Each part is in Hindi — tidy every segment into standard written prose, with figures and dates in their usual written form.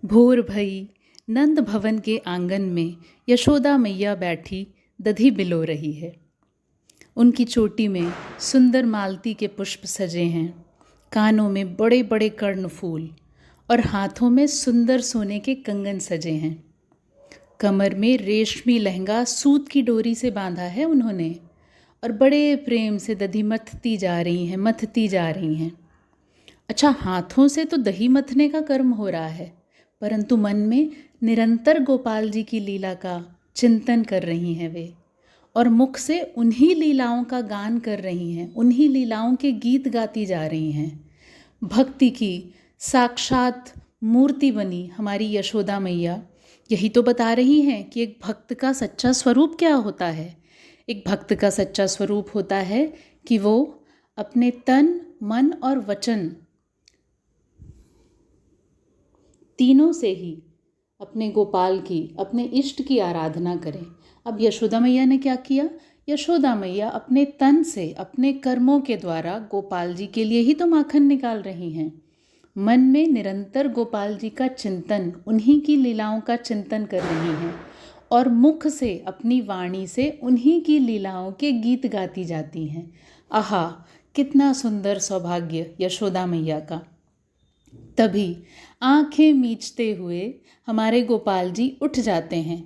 भोर भई नंद भवन के आंगन में यशोदा मैया बैठी दधी बिलो रही है। उनकी चोटी में सुंदर मालती के पुष्प सजे हैं, कानों में बड़े बड़े कर्णफूल और हाथों में सुंदर सोने के कंगन सजे हैं। कमर में रेशमी लहंगा सूत की डोरी से बांधा है उन्होंने और बड़े प्रेम से दधी मथती जा रही हैं। अच्छा, हाथों से तो दही मथने का कर्म हो रहा है, परंतु मन में निरंतर गोपाल जी की लीला का चिंतन कर रही हैं वे, और मुख से उन्हीं लीलाओं का गान कर रही हैं, उन्हीं लीलाओं के गीत गाती जा रही हैं। भक्ति की साक्षात मूर्ति बनी हमारी यशोदा मैया यही तो बता रही हैं कि एक भक्त का सच्चा स्वरूप क्या होता है। एक भक्त का सच्चा स्वरूप होता है कि वो अपने तन, मन और वचन तीनों से ही अपने गोपाल की, अपने इष्ट की आराधना करें। अब यशोदा मैया ने क्या किया? यशोदा मैया अपने तन से, अपने कर्मों के द्वारा गोपाल जी के लिए ही तो माखन निकाल रही हैं। मन में निरंतर गोपाल जी का चिंतन, उन्हीं की लीलाओं का चिंतन कर रही हैं और मुख से, अपनी वाणी से उन्हीं की लीलाओं के गीत गाती जाती हैं। आहा, कितना सुंदर सौभाग्य यशोदा मैया का। तभी आंखें मीचते हुए हमारे गोपाल जी उठ जाते हैं।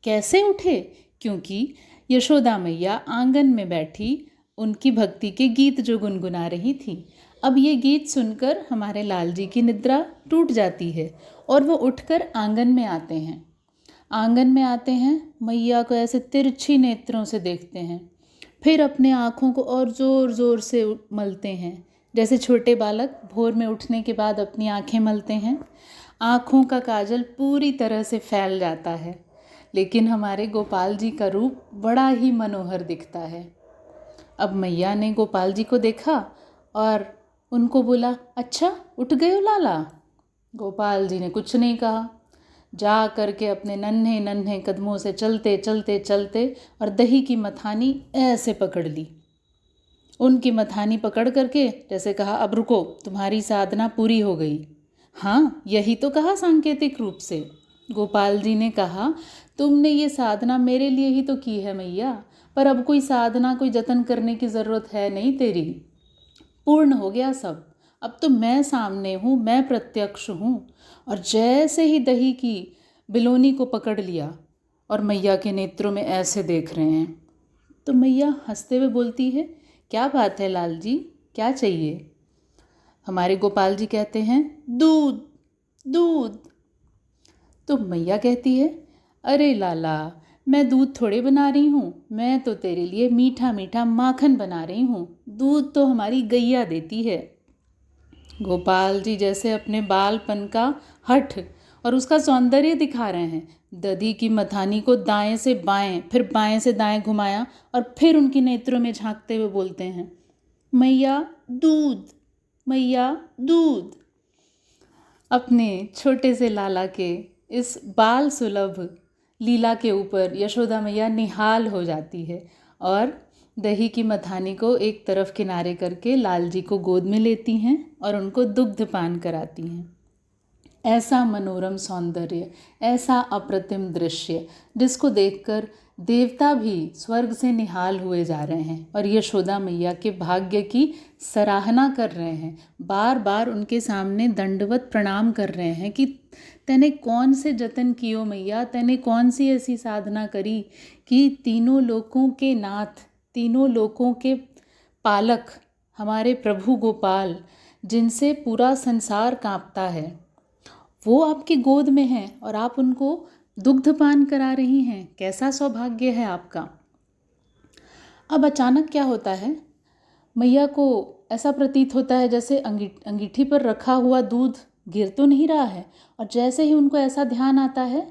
कैसे उठे? क्योंकि यशोदा मैया आंगन में बैठी उनकी भक्ति के गीत जो गुनगुना रही थी, अब ये गीत सुनकर हमारे लाल जी की निद्रा टूट जाती है और वो उठकर आंगन में आते हैं। आंगन में आते हैं, मैया को ऐसे तिरछी नेत्रों से देखते हैं, फिर अपने आँखों को और ज़ोर ज़ोर से मलते हैं, जैसे छोटे बालक भोर में उठने के बाद अपनी आँखें मलते हैं। आँखों का काजल पूरी तरह से फैल जाता है, लेकिन हमारे गोपाल जी का रूप बड़ा ही मनोहर दिखता है। अब मैया ने गोपाल जी को देखा और उनको बोला, अच्छा उठ गए हो लाला? गोपाल जी ने कुछ नहीं कहा, जा करके अपने नन्हे नन्हे कदमों से चलते चलते चलते और दही की मथानी ऐसे पकड़ ली। उनकी मथानी पकड़ करके जैसे कहा, अब रुको, तुम्हारी साधना पूरी हो गई। हाँ, यही तो कहा सांकेतिक रूप से। गोपाल जी ने कहा, तुमने ये साधना मेरे लिए ही तो की है मैया, पर अब कोई साधना, कोई जतन करने की ज़रूरत है नहीं तेरी। पूर्ण हो गया सब। अब तो मैं सामने हूँ, मैं प्रत्यक्ष हूँ। और जैसे ही दही की बिलोनी को पकड़ लिया और मैया के नेत्रों में ऐसे देख रहे हैं, तो मैया हंसते हुए बोलती है, क्या बात है लाल जी, क्या चाहिए? हमारे गोपाल जी कहते हैं, दूध दूध। तो मैया कहती है, अरे लाला, मैं दूध थोड़े बना रही हूँ, मैं तो तेरे लिए मीठा मीठा माखन बना रही हूँ। दूध तो हमारी गैया देती है। गोपाल जी जैसे अपने बालपन का हठ और उसका सौंदर्य दिखा रहे हैं। दधी की मथानी को दाएं से बाएं, फिर बाएं से दाएं घुमाया और फिर उनकी नेत्रों में झांकते हुए बोलते हैं, मैया दूध, मैया दूध। अपने छोटे से लाला के इस बाल सुलभ लीला के ऊपर यशोदा मैया निहाल हो जाती है और दही की मथानी को एक तरफ किनारे करके लाल जी को गोद में लेती हैं और उनको दुग्ध पान कराती हैं। ऐसा मनोरम सौंदर्य, ऐसा अप्रतिम दृश्य, जिसको देखकर देवता भी स्वर्ग से निहाल हुए जा रहे हैं और यशोदा मैया के भाग्य की सराहना कर रहे हैं। बार बार उनके सामने दंडवत प्रणाम कर रहे हैं कि तैने कौन से जतन कियो मैया, तैने कौन सी ऐसी साधना करी कि तीनों लोकों के नाथ, तीनों लोकों के पालक, हमारे प्रभु गोपाल, जिनसे पूरा संसार कांपता है, वो आपकी गोद में हैं और आप उनको दुग्धपान करा रही हैं। कैसा सौभाग्य है आपका। अब अचानक क्या होता है, मैया को ऐसा प्रतीत होता है जैसे अंगीठी पर रखा हुआ दूध गिर तो नहीं रहा है, और जैसे ही उनको ऐसा ध्यान आता है,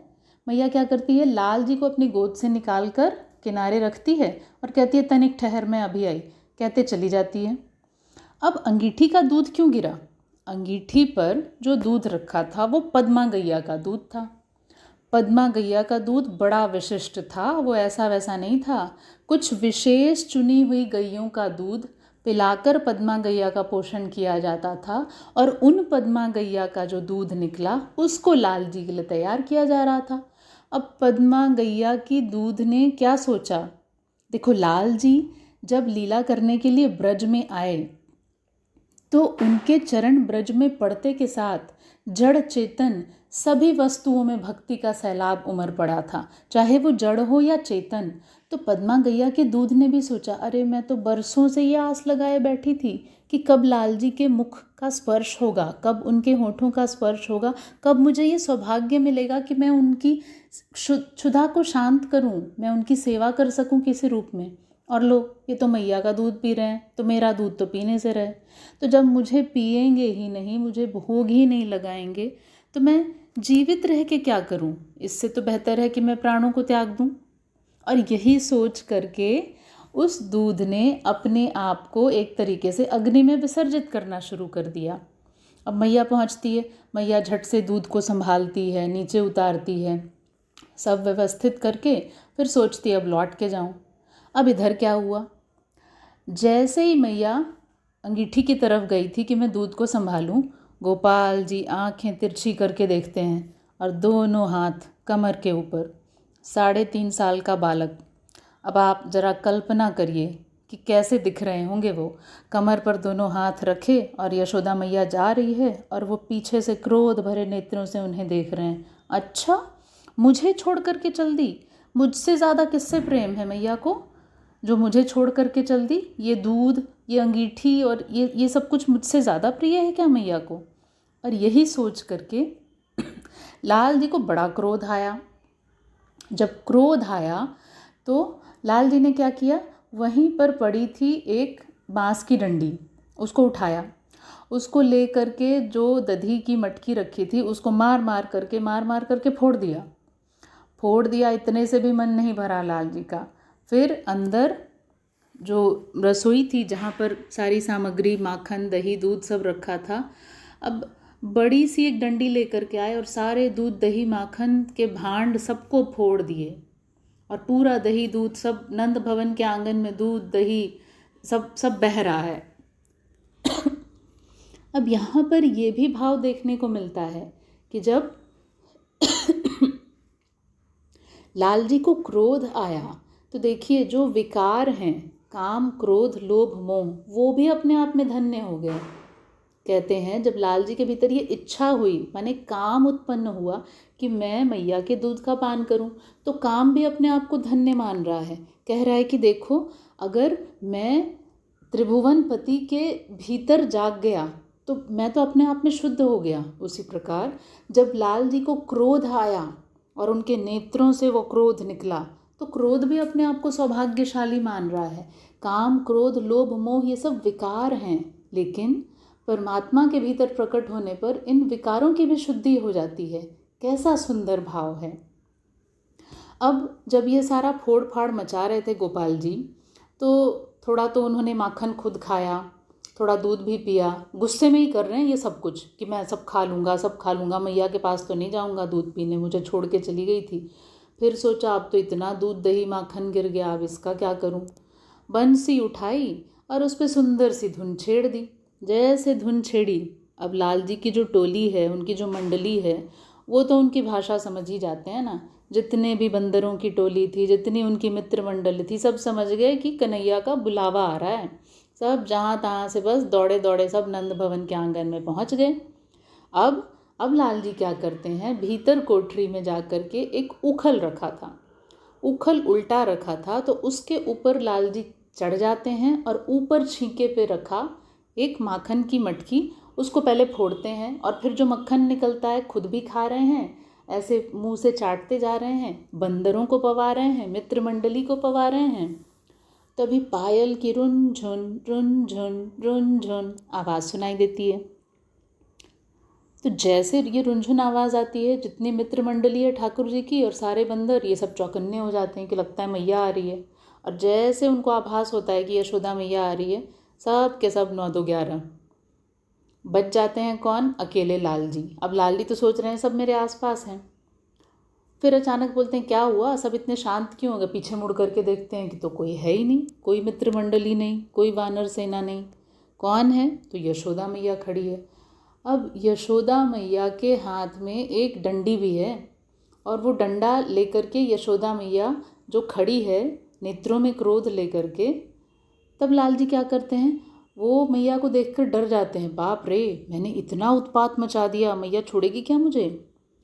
मैया क्या करती है, लाल जी को अपनी गोद से निकाल कर किनारे रखती है और कहती है, तनिक ठहर, मैं अभी आई, कहते चली जाती है। अब अंगीठी का दूध क्यों गिरा? अंगीठी पर जो दूध रखा था वो पद्मा गैया का दूध था। पद्मा गैया का दूध बड़ा विशिष्ट था, वो ऐसा वैसा नहीं था। कुछ विशेष चुनी हुई गैयों का दूध पिलाकर पद्मा गैया का पोषण किया जाता था और उन पद्मा गैया का जो दूध निकला उसको लाल जी के लिए तैयार किया जा रहा था। अब पद्मा गैया की दूध ने क्या सोचा, देखो लाल जी जब लीला करने के लिए ब्रज में आए तो उनके चरण ब्रज में पड़ते के साथ जड़ चेतन सभी वस्तुओं में भक्ति का सैलाब उमड़ पड़ा था, चाहे वो जड़ हो या चेतन। तो पद्मा गैया के दूध ने भी सोचा, अरे मैं तो बरसों से ये आस लगाए बैठी थी कि कब लाल जी के मुख का स्पर्श होगा, कब उनके होठों का स्पर्श होगा, कब मुझे ये सौभाग्य मिलेगा कि मैं उनकी क्षुधा को शांत करूं, मैं उनकी सेवा कर सकूं किसी रूप में। और लो, ये तो मैया का दूध पी रहे हैं, तो मेरा दूध तो पीने से रहे। तो जब मुझे पिएंगे ही नहीं, मुझे भोग ही नहीं लगाएंगे, तो मैं जीवित रह के क्या करूं? इससे तो बेहतर है कि मैं प्राणों को त्याग दूं। और यही सोच करके उस दूध ने अपने आप को एक तरीके से अग्नि में विसर्जित करना शुरू कर दिया। अब मैया पहुंचती है, मैया झट से दूध को संभालती है, नीचे उतारती है, सब व्यवस्थित करके फिर सोचती है अब लौट के जाऊं। अब इधर क्या हुआ, जैसे ही मैया अंगीठी की तरफ गई थी कि मैं दूध को संभालूं, गोपाल जी आंखें तिरछी करके देखते हैं और दोनों हाथ कमर के ऊपर। 3.5 साल का बालक, अब आप जरा कल्पना करिए कि कैसे दिख रहे होंगे वो, कमर पर दोनों हाथ रखे और यशोदा मैया जा रही है और वो पीछे से क्रोध भरे नेत्रों से उन्हें देख रहे हैं। अच्छा, मुझे छोड़ करके चल दी, मुझसे ज़्यादा किससे प्रेम है मैया को जो मुझे छोड़ करके चल दी? ये दूध, ये अंगीठी और ये सब कुछ मुझसे ज़्यादा प्रिय है क्या मैया को? और यही सोच करके लाल जी को बड़ा क्रोध आया। जब क्रोध आया तो लाल जी ने क्या किया, वहीं पर पड़ी थी एक बांस की डंडी, उसको उठाया, उसको ले करके जो दधी की मटकी रखी थी उसको मार मार करके फोड़ दिया। इतने से भी मन नहीं भरा लाल जी का। फिर अंदर जो रसोई थी जहाँ पर सारी सामग्री माखन दही दूध सब रखा था, अब बड़ी सी एक डंडी लेकर के आए और सारे दूध दही माखन के भांड सबको फोड़ दिए और पूरा दही दूध सब नंद भवन के आंगन में दूध दही सब बह रहा है। अब यहाँ पर ये भी भाव देखने को मिलता है कि जब लाल जी को क्रोध आया तो देखिए जो विकार हैं, काम क्रोध लोभ मोह, वो भी अपने आप में धन्य हो गए। कहते हैं जब लाल जी के भीतर ये इच्छा हुई, माने काम उत्पन्न हुआ कि मैं मैया के दूध का पान करूं, तो काम भी अपने आप को धन्य मान रहा है। कह रहा है कि देखो, अगर मैं त्रिभुवन पति के भीतर जाग गया तो मैं तो अपने आप में शुद्ध हो गया। उसी प्रकार जब लाल जी को क्रोध आया और उनके नेत्रों से वो क्रोध निकला, तो क्रोध भी अपने आप को सौभाग्यशाली मान रहा है। काम क्रोध लोभ मोह ये सब विकार हैं, लेकिन परमात्मा के भीतर प्रकट होने पर इन विकारों की भी शुद्धि हो जाती है। कैसा सुंदर भाव है। अब जब ये सारा फोड़ फाड़ मचा रहे थे गोपाल जी, तो थोड़ा तो उन्होंने माखन खुद खाया, थोड़ा दूध भी पिया। गुस्से में ही कर रहे हैं ये सब कुछ कि मैं सब खा लूँगा, मैया के पास तो नहीं जाऊँगा दूध पीने, मुझे छोड़ के चली गई थी। फिर सोचा अब तो इतना दूध दही माखन गिर गया, अब इसका क्या करूँ। बंसी उठाई और उस पर सुंदर सी धुन छेड़ दी। जैसे धुन छेड़ी, अब लाल जी की जो टोली है, उनकी जो मंडली है, वो तो उनकी भाषा समझ ही जाते हैं ना। जितने भी बंदरों की टोली थी, जितनी उनकी मित्र मंडली थी, सब समझ गए कि कन्हैया का बुलावा आ रहा है। सब जहाँ तहाँ से बस दौड़े दौड़े सब नंद भवन के आंगन में पहुँच गए। अब लाल जी क्या करते हैं, भीतर कोठरी में जा कर के एक उखल रखा था, उखल उल्टा रखा था, तो उसके ऊपर लाल जी चढ़ जाते हैं और ऊपर छींके पे रखा एक माखन की मटकी, उसको पहले फोड़ते हैं और फिर जो मक्खन निकलता है खुद भी खा रहे हैं, ऐसे मुंह से चाटते जा रहे हैं, बंदरों को पवा रहे हैं, मित्र मंडली को पवा रहे हैं। तभी पायल की रुन झुन आवाज़ सुनाई देती है। तो जैसे ये रुनझुन आवाज़ आती है, जितनी मित्र मंडली है ठाकुर जी की और सारे बंदर, ये सब चौकन्ने हो जाते हैं कि लगता है मैया आ रही है। और जैसे उनको आभास होता है कि यशोदा मैया आ रही है, सब के सब 9 2 11 बच जाते हैं। कौन? अकेले लाल जी। अब लाल जी तो सोच रहे हैं सब मेरे आसपास हैं। फिर अचानक बोलते हैं क्या हुआ, सब इतने शांत क्यों हो गए। पीछे मुड़ करके देखते हैं कि तो कोई है ही नहीं, कोई मित्र मंडली नहीं, कोई वानर सेना नहीं। कौन है, तो यशोदा मैया खड़ी है। अब यशोदा मैया के हाथ में एक डंडी भी है और वो डंडा लेकर के यशोदा मैया जो खड़ी है नेत्रों में क्रोध लेकर के, तब लाल जी क्या करते हैं, वो मैया को देखकर डर जाते हैं। बाप रे, मैंने इतना उत्पात मचा दिया, मैया छोड़ेगी क्या मुझे।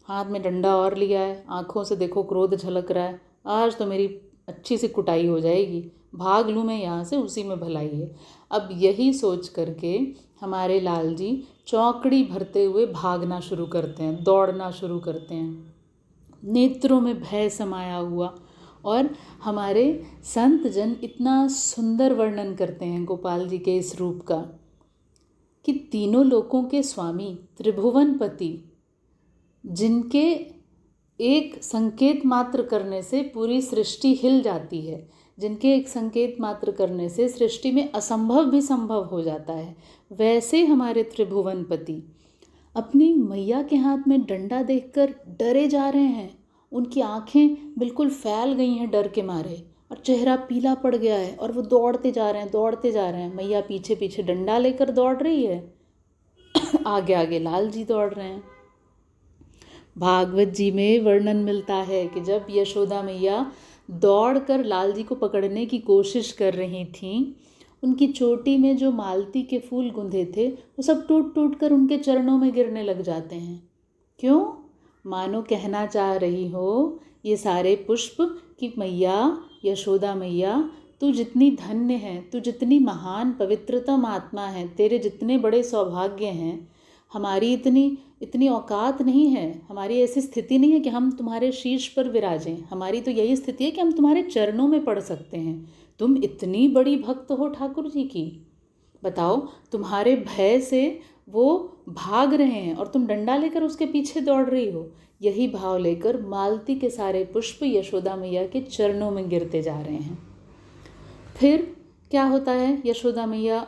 हाथ में डंडा और लिया है, आंखों से देखो क्रोध झलक रहा है। आज तो मेरी अच्छी सी कुटाई हो जाएगी, भाग लूँ मैं यहाँ से, उसी में भलाई है। अब यही सोच करके हमारे लाल जी चौकड़ी भरते हुए भागना शुरू करते हैं, दौड़ना शुरू करते हैं, नेत्रों में भय समाया हुआ। और हमारे संत जन इतना सुंदर वर्णन करते हैं गोपाल जी के इस रूप का कि तीनों लोकों के स्वामी त्रिभुवनपति, जिनके एक संकेत मात्र करने से पूरी सृष्टि हिल जाती है, जिनके एक संकेत मात्र करने से सृष्टि में असंभव भी संभव हो जाता है, वैसे हमारे त्रिभुवनपति अपनी मैया के हाथ में डंडा देखकर डरे जा रहे हैं। उनकी आंखें बिल्कुल फैल गई हैं डर के मारे और चेहरा पीला पड़ गया है और वो दौड़ते जा रहे हैं, दौड़ते जा रहे हैं। मैया पीछे पीछे डंडा लेकर दौड़ रही है, आगे आगे लाल जी दौड़ रहे हैं। भागवत जी में वर्णन मिलता है कि जब यशोदा मैया दौड़कर लाल जी को पकड़ने की कोशिश कर रही थीं, उनकी चोटी में जो मालती के फूल गुंथे थे वो सब टूट टूट कर उनके चरणों में गिरने लग जाते हैं। क्यों? मानो कहना चाह रही हो ये सारे पुष्प कि मैया, यशोदा मैया, तू जितनी धन्य है, तू जितनी महान पवित्रतम आत्मा है, तेरे जितने बड़े सौभाग्य हैं, हमारी इतनी औकात नहीं है, हमारी ऐसी स्थिति नहीं है कि हम तुम्हारे शीर्ष पर विराजें। हमारी तो यही स्थिति है कि हम तुम्हारे चरणों में पड़ सकते हैं। तुम इतनी बड़ी भक्त हो ठाकुर जी की, बताओ, तुम्हारे भय से वो भाग रहे हैं और तुम डंडा लेकर उसके पीछे दौड़ रही हो। यही भाव लेकर मालती के सारे पुष्प यशोदा मैया के चरणों में गिरते जा रहे हैं। फिर क्या होता है, यशोदा मैया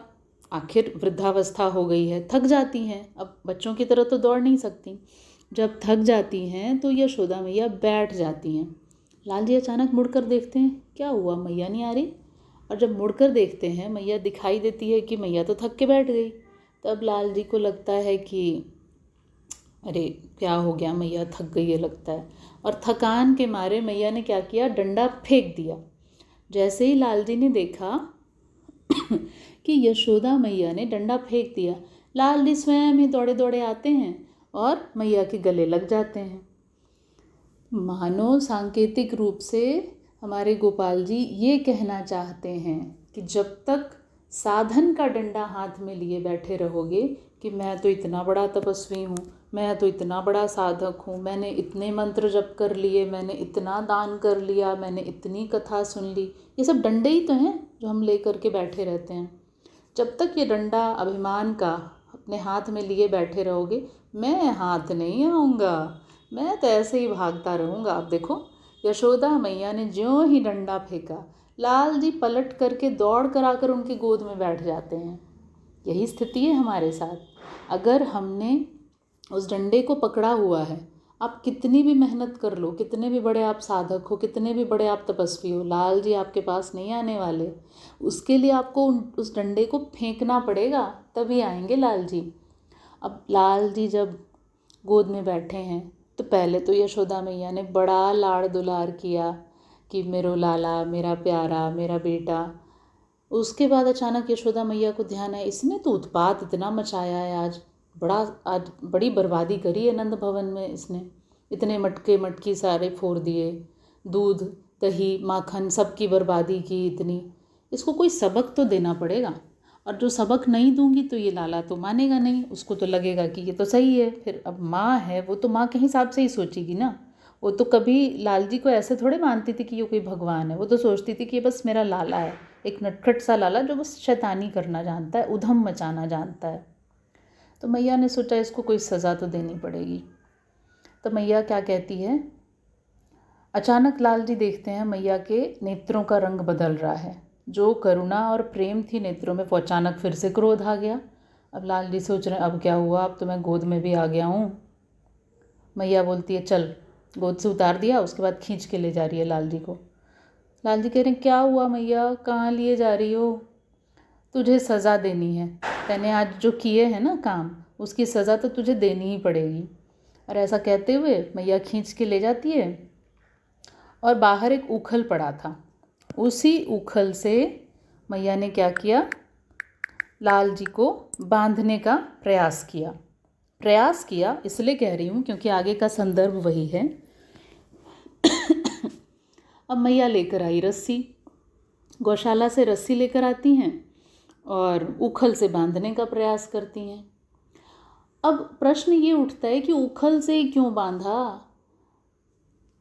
आखिर वृद्धावस्था हो गई है, थक जाती हैं, अब बच्चों की तरह तो दौड़ नहीं सकती। जब थक जाती हैं तो यशोदा मैया बैठ जाती हैं। लाल जी अचानक मुड़कर देखते हैं, क्या हुआ, मैया नहीं आ रही। और जब मुड़कर देखते हैं, मैया दिखाई देती है कि मैया तो थक के बैठ गई। तब लाल जी को लगता है कि अरे क्या हो गया, मैया थक गई है लगता है। और थकान के मारे मैया ने क्या किया, डंडा फेंक दिया। जैसे ही लाल जी ने देखा कि यशोदा मैया ने डंडा फेंक दिया, लाल जी स्वयं ही दौड़े दौड़े आते हैं और मैया के गले लग जाते हैं। मानो सांकेतिक रूप से हमारे गोपाल जी ये कहना चाहते हैं कि जब तक साधन का डंडा हाथ में लिए बैठे रहोगे कि मैं तो इतना बड़ा तपस्वी हूँ, मैं तो इतना बड़ा साधक हूँ, मैंने इतने मंत्र जप कर लिए, मैंने इतना दान कर लिया, मैंने इतनी कथा सुन ली, ये सब डंडे ही तो हैं जो हम ले करके बैठे रहते हैं। जब तक ये डंडा अभिमान का अपने हाथ में लिए बैठे रहोगे, मैं हाथ नहीं आऊँगा, मैं तो ऐसे ही भागता रहूँगा। अब देखो, यशोदा मैया ने ज्यों ही डंडा फेंका, लाल जी पलट करके दौड़ कर आकर उनकी गोद में बैठ जाते हैं। यही स्थिति है हमारे साथ। अगर हमने उस डंडे को पकड़ा हुआ है, आप कितनी भी मेहनत कर लो, कितने भी बड़े आप साधक हो, कितने भी बड़े आप तपस्वी हो, लाल जी आपके पास नहीं आने वाले। उसके लिए आपको उस डंडे को फेंकना पड़ेगा, तभी आएंगे लाल जी। अब लाल जी जब गोद में बैठे हैं तो पहले तो यशोदा मैया ने बड़ा लाड़ दुलार किया कि मेरो लाला, मेरा प्यारा, मेरा बेटा। उसके बाद अचानक यशोदा मैया को ध्यान है, इसने तो उत्पात इतना मचाया है आज बड़ी बर्बादी करी है नंद भवन में। इसने इतने मटके मटकी सारे फोड़ दिए, दूध दही माखन सबकी बर्बादी की इतनी। इसको कोई सबक तो देना पड़ेगा, और जो सबक नहीं दूंगी तो ये लाला तो मानेगा नहीं, उसको तो लगेगा कि ये तो सही है। फिर अब माँ है, वो तो माँ के हिसाब से ही सोचेगी ना। वो तो कभी लाल जी को ऐसे थोड़े मानती थी कि ये कोई भगवान है। वो तो सोचती थी कि ये बस मेरा लाला है, एक नटखट सा लाला जो बस शैतानी करना जानता है, उधम मचाना जानता है। तो मैया ने सोचा इसको कोई सज़ा तो देनी पड़ेगी। तो मैया क्या कहती है, अचानक लाल जी देखते हैं मैया के नेत्रों का रंग बदल रहा है। जो करुणा और प्रेम थी नेत्रों में, वो अचानक फिर से क्रोध आ गया। अब लाल जी सोच रहे हैं अब क्या हुआ, अब तो मैं गोद में भी आ गया हूँ। मैया बोलती है चल गोद से उतार दिया, उसके बाद खींच के ले जा रही है लाल जी को। लाल जी कह रहे हैं क्या हुआ मैया, कहाँ लिए जा रही हो? तुझे सज़ा देनी है, तैने आज जो किए हैं ना काम, उसकी सज़ा तो तुझे देनी ही पड़ेगी। और ऐसा कहते हुए मैया खींच के ले जाती है और बाहर एक उखल पड़ा था। उसी उखल से मैया ने क्या किया, लाल जी को बांधने का प्रयास किया। प्रयास किया इसलिए कह रही हूँ क्योंकि आगे का संदर्भ वही है। अब मैया लेकर आई रस्सी, गौशाला से रस्सी लेकर आती हैं और उखल से बांधने का प्रयास करती हैं। अब प्रश्न ये उठता है कि उखल से क्यों बांधा?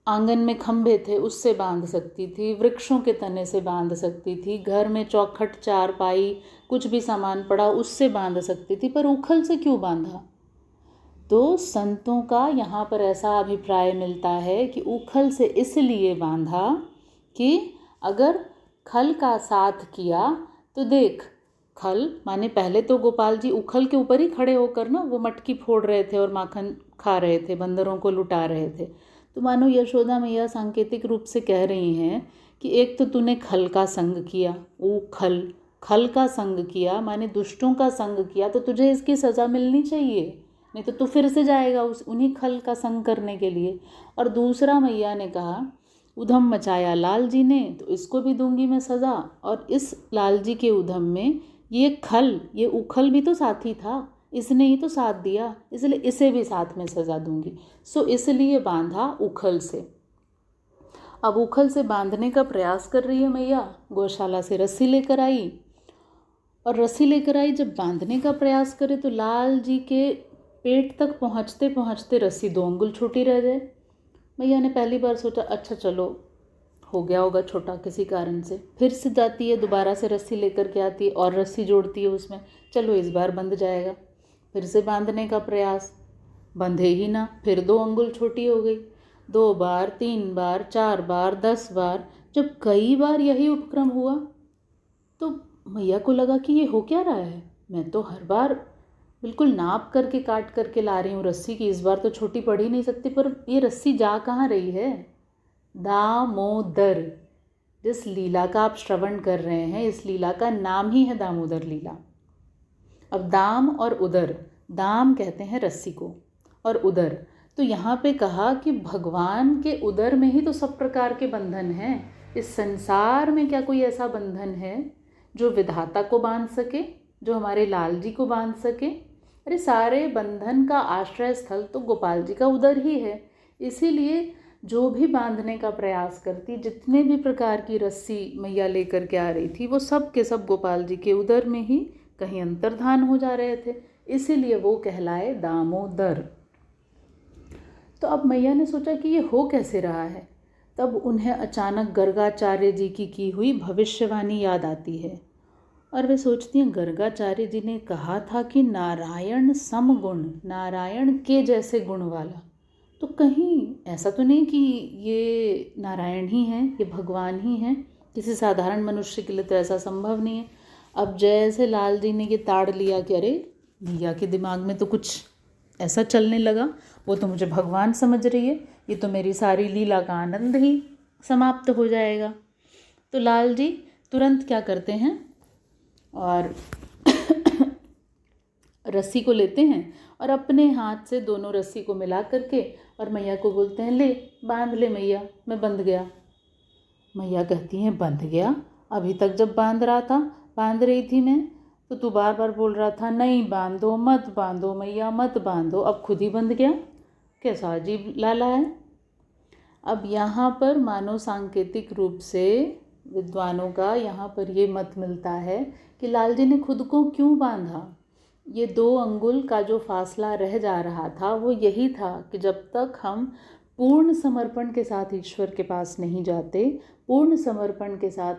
आंगन में खंभे थे, उससे बांध सकती थी, वृक्षों के तने से बांध सकती थी, घर में चौखट चारपाई कुछ भी सामान पड़ा उससे बांध सकती थी, पर उखल से क्यों बांधा? तो संतों का यहाँ पर ऐसा अभिप्राय मिलता है कि उखल से इसलिए बांधा कि अगर खल का साथ किया तो देख, खल माने पहले तो गोपाल जी उखल के ऊपर ही खड़े होकर ना वो मटकी फोड़ रहे थे और माखन खा रहे थे, बंदरों को लुटा रहे थे। तो मानो यशोदा मैया सांकेतिक रूप से कह रही हैं कि एक तो तूने खल का संग किया, खल खल का संग किया माने दुष्टों का संग किया, तो तुझे इसकी सज़ा मिलनी चाहिए, नहीं तो तू फिर से जाएगा उन्हीं खल का संग करने के लिए। और दूसरा मैया ने कहा उधम मचाया लाल जी ने, तो इसको भी दूंगी मैं सज़ा, और इस लाल जी के उधम में ये खल, ये उखल भी तो साथी था, इसने ही तो साथ दिया, इसलिए इसे भी साथ में सज़ा दूंगी। सो इसलिए बांधा उखल से। अब उखल से बांधने का प्रयास कर रही है मैया, गौशाला से रस्सी लेकर आई, और रस्सी लेकर आई जब बांधने का प्रयास करे तो लाल जी के पेट तक पहुँचते पहुँचते रस्सी 2 अंगुल छोटी रह जाए। मैया ने पहली बार सोचा अच्छा चलो हो गया होगा छोटा किसी कारण से, फिर से जाती है, दोबारा से रस्सी लेकर के आती है और रस्सी जोड़ती है उसमें, चलो इस बार बंध जाएगा। फिर से बांधने का प्रयास, बंधे ही ना, फिर 2 अंगुल छोटी हो गई। 2 बार, 3 बार, 4 बार, 10 बार, जब कई बार यही उपक्रम हुआ तो मैया को लगा कि ये हो क्या रहा है, मैं तो हर बार बिल्कुल नाप करके काट करके ला रही हूँ रस्सी की, इस बार तो छोटी पड़ ही नहीं सकती, पर ये रस्सी जा कहाँ रही है? दामोदर, जिस लीला का आप श्रवण कर रहे हैं इस लीला का नाम ही है दामोदर लीला। अब दाम और उदर, दाम कहते हैं रस्सी को और उदर, तो यहाँ पे कहा कि भगवान के उदर में ही तो सब प्रकार के बंधन हैं। इस संसार में क्या कोई ऐसा बंधन है जो विधाता को बांध सके, जो हमारे लाल जी को बांध सके? अरे सारे बंधन का आश्रय स्थल तो गोपाल जी का उदर ही है। इसीलिए जो भी बांधने का प्रयास करती, जितने भी प्रकार की रस्सी मैया लेकर के आ रही थी, वो सब के सब गोपाल जी के उदर में ही कहीं अंतर्धान हो जा रहे थे, इसीलिए वो कहलाए दामोदर। तो अब मैया ने सोचा कि ये हो कैसे रहा है। तब उन्हें अचानक गर्गाचार्य जी की हुई भविष्यवाणी याद आती है और वे सोचती हैं गर्गाचार्य जी ने कहा था कि नारायण समगुण, नारायण के जैसे गुण वाला, तो कहीं ऐसा तो नहीं कि ये नारायण ही हैं, ये भगवान ही हैं? किसी साधारण मनुष्य के लिए तो ऐसा संभव नहीं है। अब जैसे लाल जी ने ये ताड़ लिया कि अरे भैया के दिमाग में तो कुछ ऐसा चलने लगा, वो तो मुझे भगवान समझ रही है, ये तो मेरी सारी लीला का आनंद ही समाप्त हो जाएगा। तो लाल जी तुरंत क्या करते हैं और रस्सी को लेते हैं और अपने हाथ से दोनों रस्सी को मिला करके और मैया को बोलते हैं ले बांध ले मैया, मैं बंध गया। मैया कहती हैं बंध गया? अभी तक जब बांध रहा था, बांध रही थी मैं, तो तू बार बार बोल रहा था नहीं बांधो मत बांधो मैया मत बांधो, अब खुद ही बंध गया, कैसा अजीब लाला है। अब यहाँ पर मानो सांकेतिक रूप से विद्वानों का यहाँ पर ये मत मिलता है कि लाल जी ने खुद को क्यों बांधा। ये 2 अंगुल का जो फासला रह जा रहा था वो यही था कि जब तक हम पूर्ण समर्पण के साथ ईश्वर के पास नहीं जाते, पूर्ण समर्पण के साथ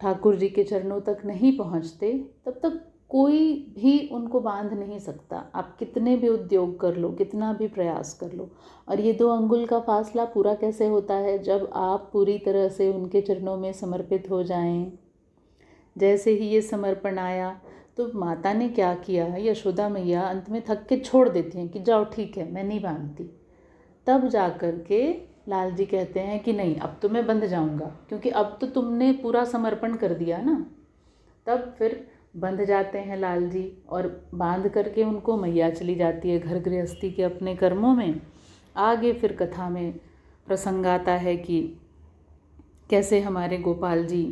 ठाकुर जी के चरणों तक नहीं पहुँचते, तब तक कोई भी उनको बांध नहीं सकता। आप कितने भी उद्योग कर लो, कितना भी प्रयास कर लो। और ये 2 अंगुल का फासला पूरा कैसे होता है? जब आप पूरी तरह से उनके चरणों में समर्पित हो जाएं। जैसे ही ये समर्पण आया तो माता ने क्या किया, यशोदा मैया अंत में थक के छोड़ देती हैं कि जाओ ठीक है मैं नहीं बांधती। तब जा कर के लाल जी कहते हैं कि नहीं, अब तो मैं बंध जाऊंगा, क्योंकि अब तो तुमने पूरा समर्पण कर दिया ना। तब फिर बंध जाते हैं लाल जी, और बांध करके उनको मैया चली जाती है घर गृहस्थी के अपने कर्मों में। आगे फिर कथा में प्रसंग आता है कि कैसे हमारे गोपाल जी